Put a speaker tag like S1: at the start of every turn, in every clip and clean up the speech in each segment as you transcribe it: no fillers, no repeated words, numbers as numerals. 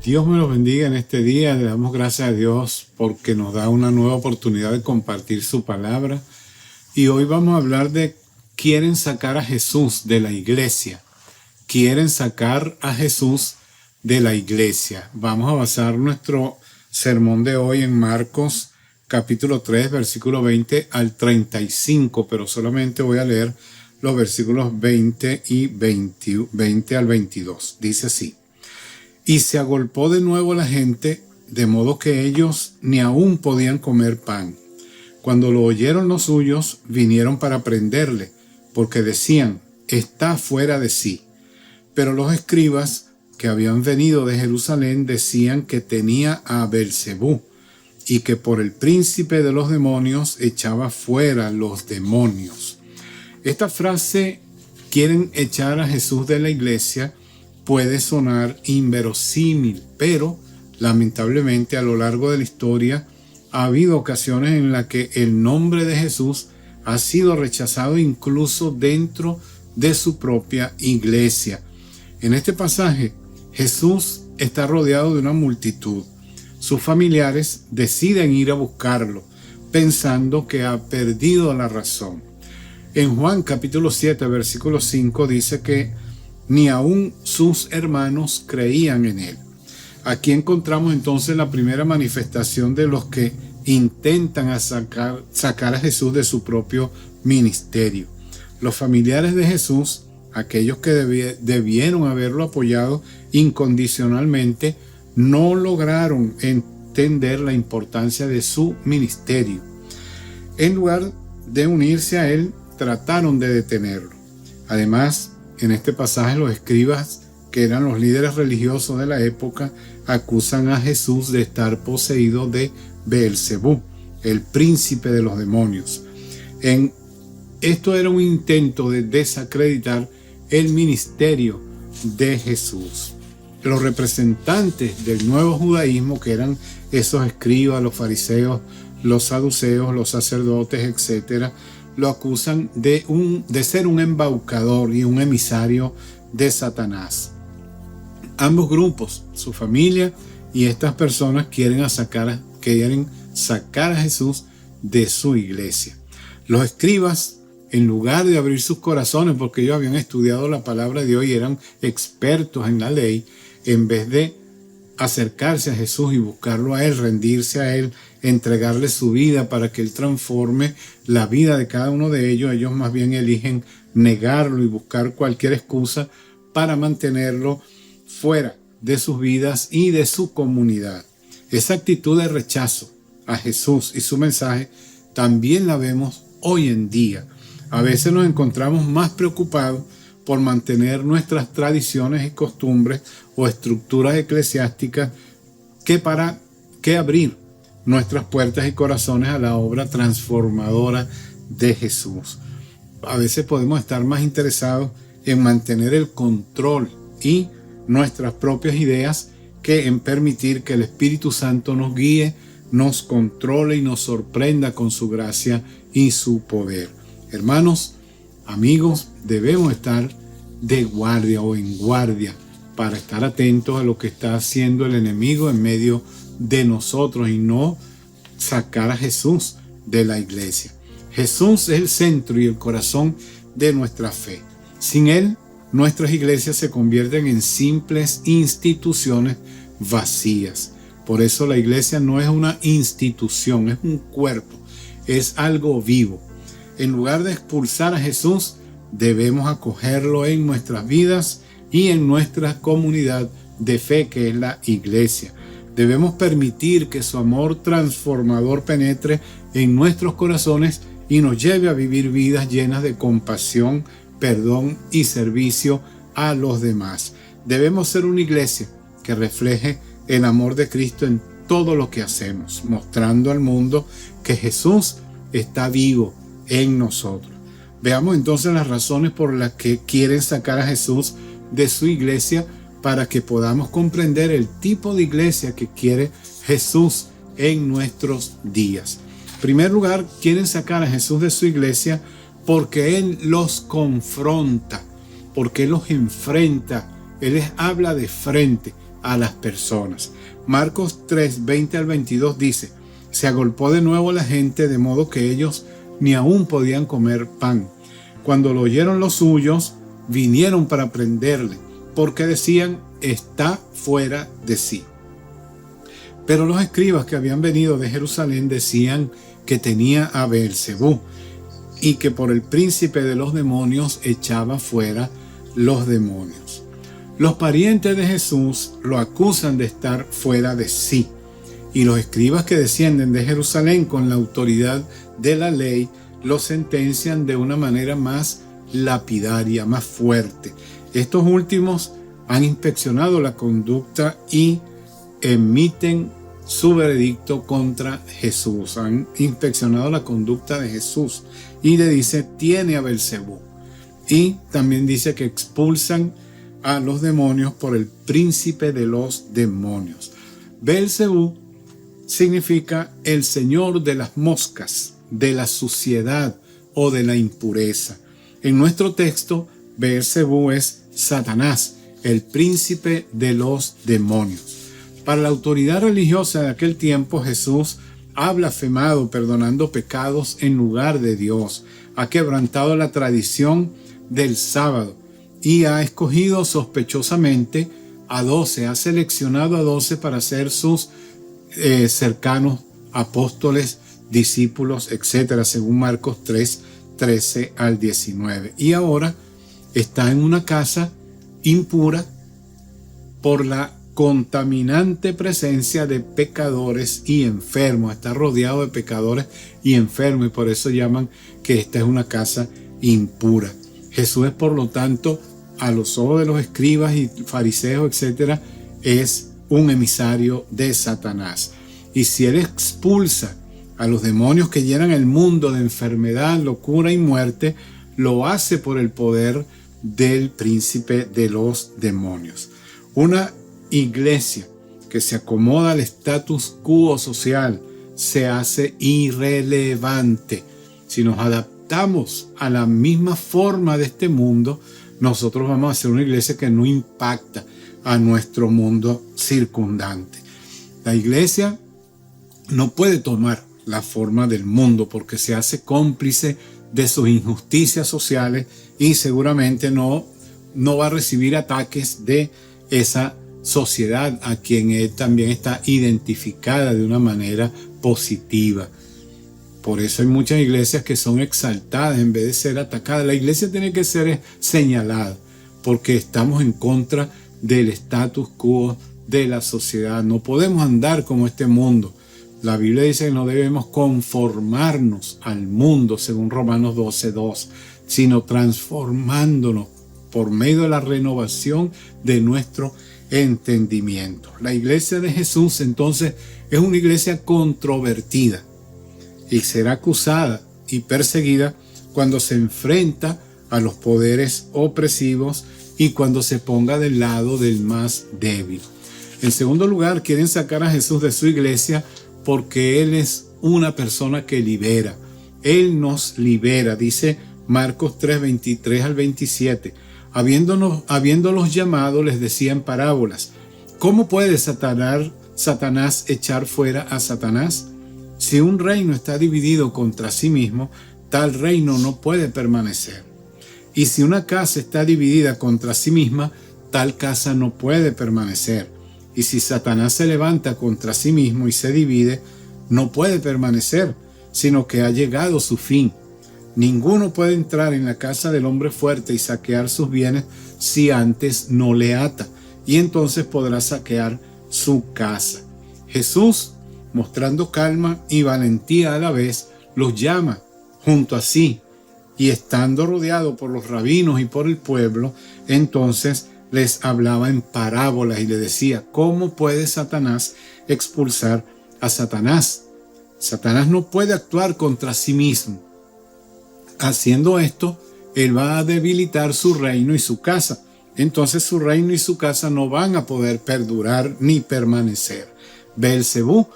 S1: Dios me los bendiga en este día. Le damos gracias a Dios porque nos da una nueva oportunidad de compartir su palabra. Y hoy vamos a hablar de quieren sacar a Jesús de la iglesia. Quieren sacar a Jesús de la iglesia. Vamos a basar nuestro sermón de hoy en Marcos capítulo 3, versículo 20 al 35, pero solamente voy a leer los versículos 20 al 22. Dice así: Y se agolpó de nuevo la gente, de modo que ellos ni aún podían comer pan. Cuando lo oyeron los suyos, vinieron para prenderle, porque decían: está fuera de sí. Pero los escribas que habían venido de Jerusalén decían que tenía a Beelzebú, y que por el príncipe de los demonios echaba fuera los demonios. Esta frase, quieren echar a Jesús de la iglesia, puede sonar inverosímil, pero lamentablemente a lo largo de la historia ha habido ocasiones en las que el nombre de Jesús ha sido rechazado incluso dentro de su propia iglesia. En este pasaje, Jesús está rodeado de una multitud. Sus familiares deciden ir a buscarlo, pensando que ha perdido la razón. En Juan capítulo 7, versículo 5 dice que ni aún sus hermanos creían en él. Aquí encontramos entonces la primera manifestación de los que intentan sacar a Jesús de su propio ministerio. Los familiares de Jesús, aquellos que debieron haberlo apoyado incondicionalmente, no lograron entender la importancia de su ministerio. En lugar de unirse a él, trataron de detenerlo. Además, en este pasaje los escribas, que eran los líderes religiosos de la época, acusan a Jesús de estar poseído de Beelzebú, el príncipe de los demonios. Esto era un intento de desacreditar el ministerio de Jesús. Los representantes del nuevo judaísmo, que eran esos escribas, los fariseos, los saduceos, los sacerdotes, etc., lo acusan de ser un embaucador y un emisario de Satanás. Ambos grupos, su familia y estas personas, quieren sacar a Jesús de su iglesia. Los escribas, en lugar de abrir sus corazones, porque ellos habían estudiado la palabra de Dios y eran expertos en la ley, en vez de acercarse a Jesús y buscarlo a él, rendirse a él, entregarle su vida para que él transforme la vida de cada uno de ellos, ellos más bien eligen negarlo y buscar cualquier excusa para mantenerlo fuera de sus vidas y de su comunidad. Esa actitud de rechazo a Jesús y su mensaje también la vemos hoy en día. A veces nos encontramos más preocupados por mantener nuestras tradiciones y costumbres o estructuras eclesiásticas que abrir nuestras puertas y corazones a la obra transformadora de Jesús. A veces podemos estar más interesados en mantener el control y nuestras propias ideas que en permitir que el Espíritu Santo nos guíe, nos controle y nos sorprenda con su gracia y su poder. Hermanos, amigos, debemos estar de guardia o en guardia para estar atentos a lo que está haciendo el enemigo en medio de nosotros y no sacar a Jesús de la iglesia. Jesús es el centro y el corazón de nuestra fe. Sin él, nuestras iglesias se convierten en simples instituciones vacías. Por eso la iglesia no es una institución, es un cuerpo, es algo vivo. En lugar de expulsar a Jesús, debemos acogerlo en nuestras vidas y en nuestra comunidad de fe, que es la iglesia. Debemos permitir que su amor transformador penetre en nuestros corazones y nos lleve a vivir vidas llenas de compasión, perdón y servicio a los demás. Debemos ser una iglesia que refleje el amor de Cristo en todo lo que hacemos, mostrando al mundo que Jesús está vivo en nosotros. Veamos entonces las razones por las que quieren sacar a Jesús de su iglesia para que podamos comprender el tipo de iglesia que quiere Jesús en nuestros días. En primer lugar, quieren sacar a Jesús de su iglesia porque Él los confronta, porque Él los enfrenta, Él les habla de frente. a las personas. Marcos 3, 20 al 22 dice: se agolpó de nuevo la gente, de modo que ellos ni aún podían comer pan. Cuando lo oyeron los suyos, vinieron para prenderle, porque decían: está fuera de sí. Pero los escribas que habían venido de Jerusalén decían que tenía a Beelzebú y que por el príncipe de los demonios echaba fuera los demonios. Los parientes de Jesús lo acusan de estar fuera de sí, y los escribas que descienden de Jerusalén con la autoridad de la ley lo sentencian de una manera más lapidaria, más fuerte. Estos últimos han inspeccionado la conducta y emiten su veredicto contra Jesús. Han inspeccionado la conducta de Jesús y le dice: tiene a Beelzebú. Y también dice que expulsan a los demonios por el príncipe de los demonios. Beelzebú significa el señor de las moscas, de la suciedad o de la impureza. En nuestro texto, Beelzebú es Satanás, el príncipe de los demonios. Para la autoridad religiosa de aquel tiempo, Jesús ha blasfemado perdonando pecados en lugar de Dios, ha quebrantado la tradición del sábado y ha escogido sospechosamente a 12, ha seleccionado a 12 para ser sus cercanos apóstoles, discípulos, etc., según Marcos 3, 13 al 19. Y ahora está en una casa impura por la contaminante presencia de pecadores y enfermos. Está rodeado de pecadores y enfermos, y por eso llaman que esta es una casa impura. Jesús es, por lo tanto, a los ojos de los escribas y fariseos, etcétera, es un emisario de Satanás. Y si él expulsa a los demonios que llenan el mundo de enfermedad, locura y muerte, lo hace por el poder del príncipe de los demonios. Una iglesia que se acomoda al status quo social se hace irrelevante. Si nos adaptamos a la misma forma de este mundo, nosotros vamos a ser una iglesia que no impacta a nuestro mundo circundante. La iglesia no puede tomar la forma del mundo porque se hace cómplice de sus injusticias sociales y seguramente no va a recibir ataques de esa sociedad a quien él también está identificada de una manera positiva. Por eso hay muchas iglesias que son exaltadas en vez de ser atacadas. La iglesia tiene que ser señalada porque estamos en contra del status quo de la sociedad. No podemos andar como este mundo. La Biblia dice que no debemos conformarnos al mundo, según Romanos 12:2, sino transformándonos por medio de la renovación de nuestro entendimiento. La iglesia de Jesús, entonces, es una iglesia controvertida y será acusada y perseguida cuando se enfrenta a los poderes opresivos y cuando se ponga del lado del más débil. En segundo lugar, quieren sacar a Jesús de su iglesia porque Él es una persona que libera. Él nos libera, dice Marcos 3, 23 al 27. Habiéndolos llamado, les decía en parábolas: ¿cómo puede Satanás echar fuera a Satanás? Si un reino está dividido contra sí mismo, tal reino no puede permanecer. Y si una casa está dividida contra sí misma, tal casa no puede permanecer. Y si Satanás se levanta contra sí mismo y se divide, no puede permanecer, sino que ha llegado su fin. Ninguno puede entrar en la casa del hombre fuerte y saquear sus bienes si antes no le ata, y entonces podrá saquear su casa. Jesús, mostrando calma y valentía a la vez, los llama junto a sí, y estando rodeado por los rabinos y por el pueblo, entonces les hablaba en parábolas y le decía: ¿cómo puede Satanás expulsar a Satanás? Satanás no puede actuar contra sí mismo. Haciendo esto, él va a debilitar su reino y su casa. Entonces su reino y su casa no van a poder perdurar ni permanecer. Beelzebú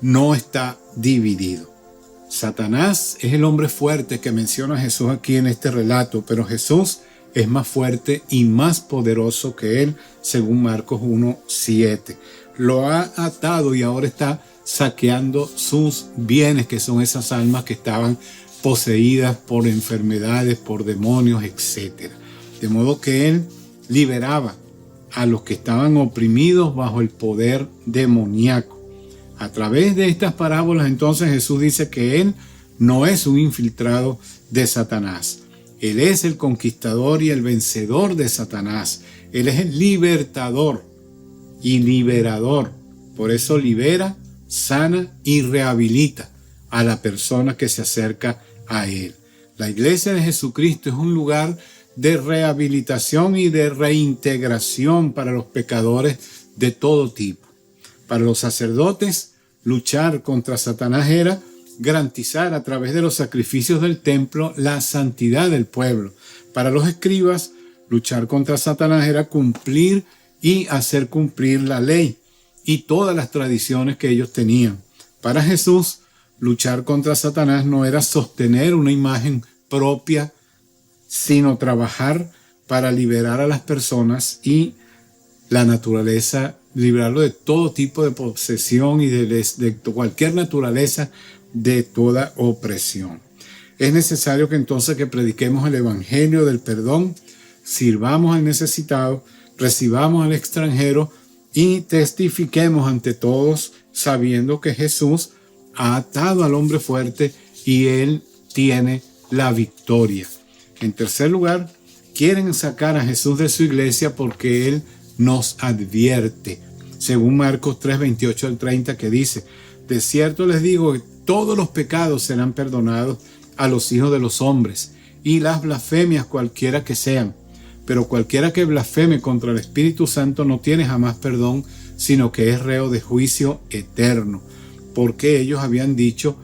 S1: no está dividido. Satanás es el hombre fuerte que menciona Jesús aquí en este relato, pero Jesús es más fuerte y más poderoso que él, según Marcos 1:7. Lo ha atado y ahora está saqueando sus bienes, que son esas almas que estaban poseídas por enfermedades, por demonios, etc. De modo que él liberaba a los que estaban oprimidos bajo el poder demoníaco. A través de estas parábolas, entonces, Jesús dice que él no es un infiltrado de Satanás. Él es el conquistador y el vencedor de Satanás. Él es el libertador y liberador. Por eso libera, sana y rehabilita a la persona que se acerca a él. La iglesia de Jesucristo es un lugar de rehabilitación y de reintegración para los pecadores de todo tipo. Para los sacerdotes, luchar contra Satanás era garantizar a través de los sacrificios del templo la santidad del pueblo. Para los escribas, luchar contra Satanás era cumplir y hacer cumplir la ley y todas las tradiciones que ellos tenían. Para Jesús, luchar contra Satanás no era sostener una imagen propia, sino trabajar para liberar a las personas y la naturaleza, librarlo de todo tipo de posesión y de cualquier naturaleza, de toda opresión. Es necesario que entonces que prediquemos el evangelio del perdón, sirvamos al necesitado, recibamos al extranjero y testifiquemos ante todos sabiendo que Jesús ha atado al hombre fuerte y él tiene la victoria. En tercer lugar, quieren sacar a Jesús de su iglesia porque él nos advierte, según Marcos 3:28 al 30, que dice: de cierto les digo que todos los pecados serán perdonados a los hijos de los hombres y las blasfemias cualquiera que sean, pero cualquiera que blasfeme contra el Espíritu Santo no tiene jamás perdón, sino que es reo de juicio eterno, porque ellos habían dicho: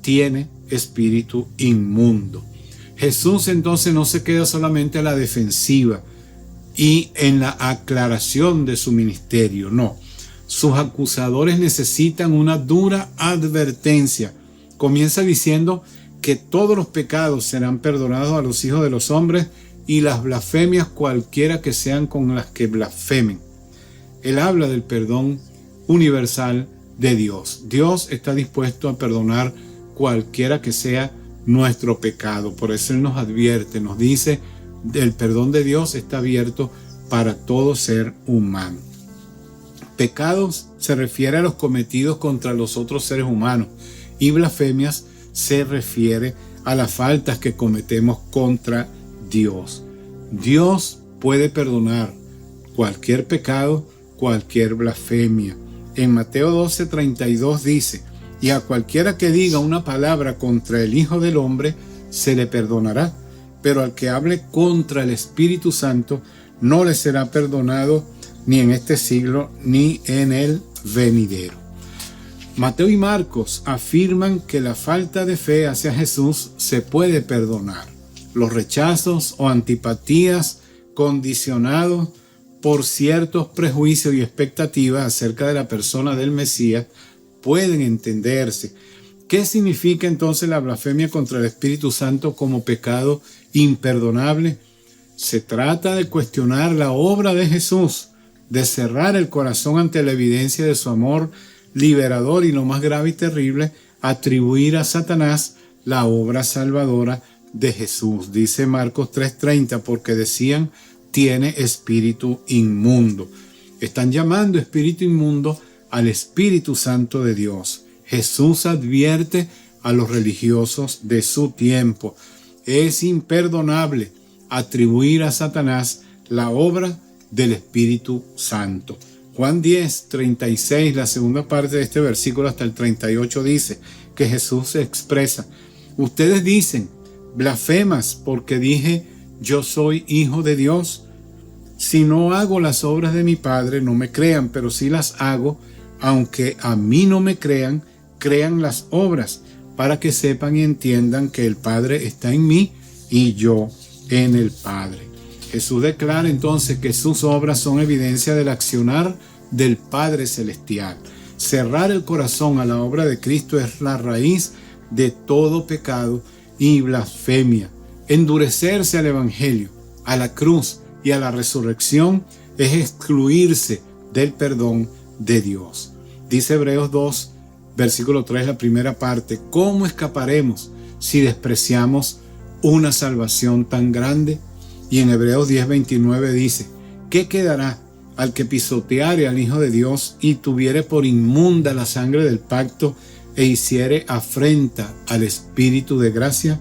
S1: tiene espíritu inmundo. Jesús entonces no se queda solamente a la defensiva y en la aclaración de su ministerio, no. Sus acusadores necesitan una dura advertencia. Comienza diciendo que todos los pecados serán perdonados a los hijos de los hombres y las blasfemias cualquiera que sean con las que blasfemen. Él habla del perdón universal de Dios. Dios está dispuesto a perdonar cualquiera que sea nuestro pecado. Por eso Él nos advierte, nos dice, el perdón de Dios está abierto para todo ser humano. Pecados se refiere a los cometidos contra los otros seres humanos y blasfemias se refiere a las faltas que cometemos contra Dios. Dios puede perdonar cualquier pecado, cualquier blasfemia. En Mateo 12:32 dice: y a cualquiera que diga una palabra contra el Hijo del Hombre se le perdonará, pero al que hable contra el Espíritu Santo no le será perdonado ni en este siglo ni en el venidero. Mateo y Marcos afirman que la falta de fe hacia Jesús se puede perdonar. Los rechazos o antipatías condicionados por ciertos prejuicios y expectativas acerca de la persona del Mesías pueden entenderse. ¿Qué significa entonces la blasfemia contra el Espíritu Santo como pecado imperdonable? Se trata de cuestionar la obra de Jesús, de cerrar el corazón ante la evidencia de su amor liberador y, lo más grave y terrible, atribuir a Satanás la obra salvadora de Jesús. Dice Marcos 3:30, porque decían: tiene espíritu inmundo. Están llamando espíritu inmundo al Espíritu Santo de Dios. Jesús advierte a los religiosos de su tiempo: es imperdonable atribuir a Satanás la obra del Espíritu Santo. Juan 10:36, la segunda parte de este versículo hasta el 38, dice que Jesús se expresa: ustedes dicen, blasfemas, porque dije, yo soy hijo de Dios. Si no hago las obras de mi Padre, no me crean, pero si las hago, aunque a mí no me crean, crean las obras, para que sepan y entiendan que el Padre está en mí y yo en el Padre. Jesús declara entonces que sus obras son evidencia del accionar del Padre Celestial. Cerrar el corazón a la obra de Cristo es la raíz de todo pecado y blasfemia. Endurecerse al Evangelio a la cruz y a la resurrección es excluirse del perdón de Dios. Dice Hebreos 2, versículo 3, la primera parte: ¿cómo escaparemos si despreciamos una salvación tan grande? Y en Hebreos 10, 29 dice: ¿qué quedará al que pisoteare al Hijo de Dios y tuviere por inmunda la sangre del pacto e hiciere afrenta al Espíritu de gracia?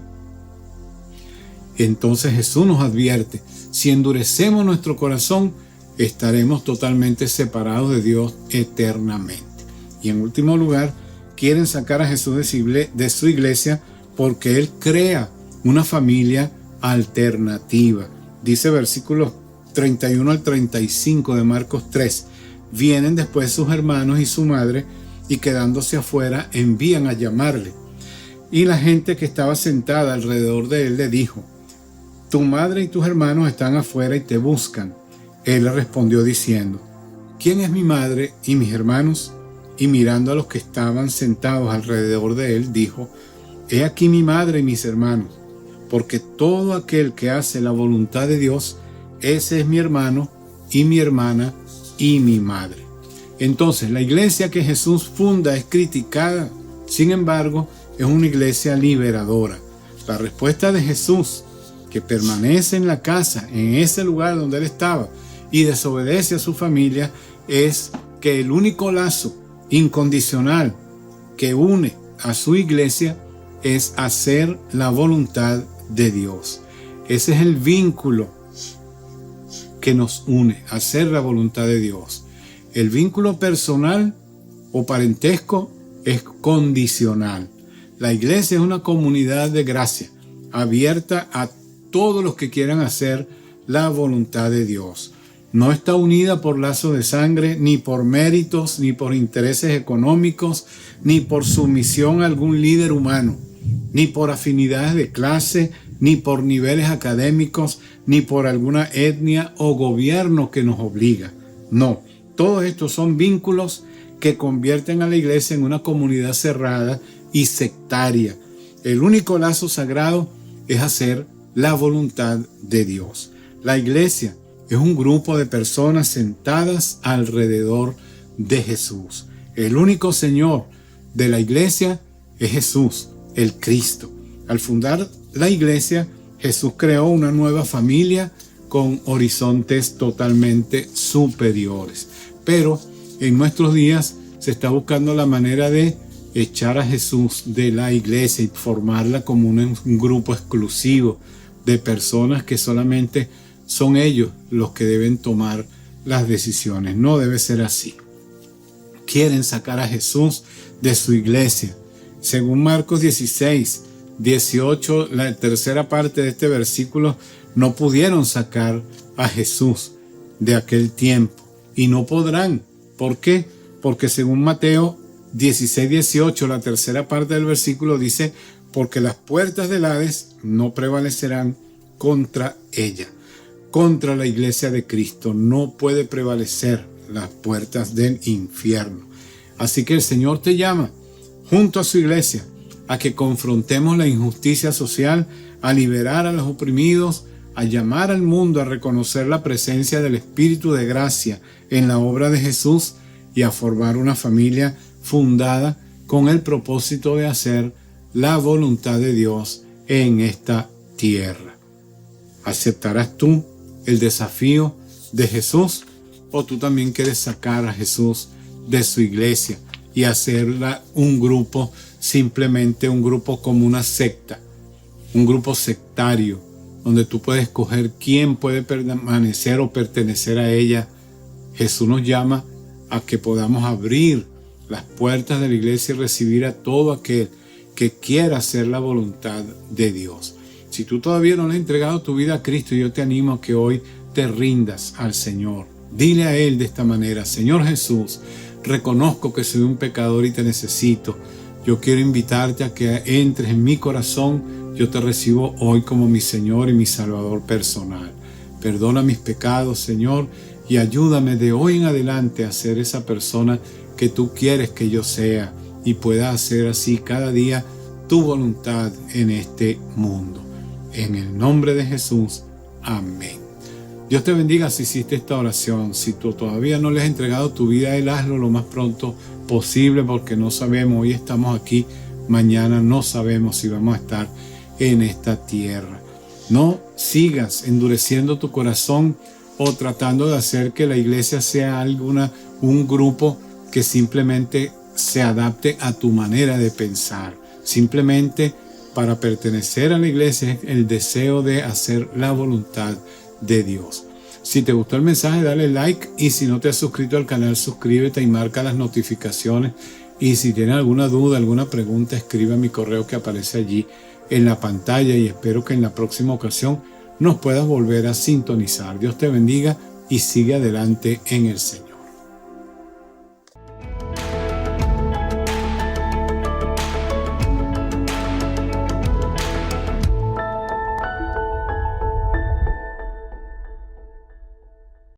S1: Entonces Jesús nos advierte: si endurecemos nuestro corazón, estaremos totalmente separados de Dios eternamente. Y en último lugar, quieren sacar a Jesús de su iglesia porque Él crea una familia alternativa. Dice versículos 31 al 35 de Marcos 3: vienen después sus hermanos y su madre, y quedándose afuera envían a llamarle. Y la gente que estaba sentada alrededor de él le dijo: tu madre y tus hermanos están afuera y te buscan. Él le respondió diciendo: ¿quién es mi madre y mis hermanos? Y mirando a los que estaban sentados alrededor de él, dijo: he aquí mi madre y mis hermanos, porque todo aquel que hace la voluntad de Dios, ese es mi hermano y mi hermana y mi madre. Entonces, la iglesia que Jesús funda es criticada, sin embargo, es una iglesia liberadora. La respuesta de Jesús, que permanece en la casa, en ese lugar donde él estaba, y desobedece a su familia, es que el único lazo incondicional que une a su iglesia es hacer la voluntad de Dios. Ese es el vínculo que nos une, hacer la voluntad de Dios. El vínculo personal o parentesco es condicional. La iglesia es una comunidad de gracia, abierta a todos los que quieran hacer la voluntad de Dios. No está unida por lazo de sangre, ni por méritos, ni por intereses económicos, ni por sumisión a algún líder humano, ni por afinidades de clase, ni por niveles académicos, ni por alguna etnia o gobierno que nos obliga. No, todos estos son vínculos que convierten a la iglesia en una comunidad cerrada y sectaria. El único lazo sagrado es hacer la voluntad de Dios. La iglesia es un grupo de personas sentadas alrededor de Jesús. El único Señor de la iglesia es Jesús, el Cristo. Al fundar la iglesia, Jesús creó una nueva familia con horizontes totalmente superiores. Pero en nuestros días se está buscando la manera de echar a Jesús de la iglesia y formarla como un grupo exclusivo de personas que solamente son ellos los que deben tomar las decisiones. No debe ser así. Quieren sacar a Jesús de su iglesia. Según Marcos 16, 18, la tercera parte de este versículo, no pudieron sacar a Jesús de aquel tiempo y no podrán. ¿Por qué? Porque según Mateo 16, 18, la tercera parte del versículo dice: porque las puertas del Hades no prevalecerán contra ella. Contra la iglesia de Cristo no puede prevalecer las puertas del infierno. Así que el Señor te llama, junto a su iglesia, a que confrontemos la injusticia social, a liberar a los oprimidos, a llamar al mundo a reconocer la presencia del Espíritu de gracia en la obra de Jesús y a formar una familia fundada con el propósito de hacer la voluntad de Dios en esta tierra. ¿Aceptarás tú el desafío de Jesús o tú también quieres sacar a Jesús de su iglesia y hacerla un grupo, simplemente un grupo como una secta, un grupo sectario, donde tú puedes escoger quién puede permanecer o pertenecer a ella? Jesús nos llama a que podamos abrir las puertas de la iglesia y recibir a todo aquel que quiera hacer la voluntad de Dios. Si tú todavía no le has entregado tu vida a Cristo, yo te animo a que hoy te rindas al Señor. Dile a Él de esta manera: Señor Jesús, reconozco que soy un pecador y te necesito. Yo quiero invitarte a que entres en mi corazón. Yo te recibo hoy como mi Señor y mi Salvador personal. Perdona mis pecados, Señor, y ayúdame de hoy en adelante a ser esa persona que tú quieres que yo sea y pueda hacer así cada día tu voluntad en este mundo. En el nombre de Jesús. Amén. Dios te bendiga si hiciste esta oración. Si tú todavía no le has entregado tu vida a Él, hazlo lo más pronto posible, porque no sabemos, hoy estamos aquí, mañana no sabemos si vamos a estar en esta tierra. No sigas endureciendo tu corazón o tratando de hacer que la iglesia sea un grupo que simplemente se adapte a tu manera de pensar. Simplemente para pertenecer a la iglesia es el deseo de hacer la voluntad de Dios. Si te gustó el mensaje, dale like, y si no te has suscrito al canal, suscríbete y marca las notificaciones. Y si tienes alguna duda, alguna pregunta, escribe a mi correo que aparece allí en la pantalla, y espero que en la próxima ocasión nos puedas volver a sintonizar. Dios te bendiga y sigue adelante en el Señor.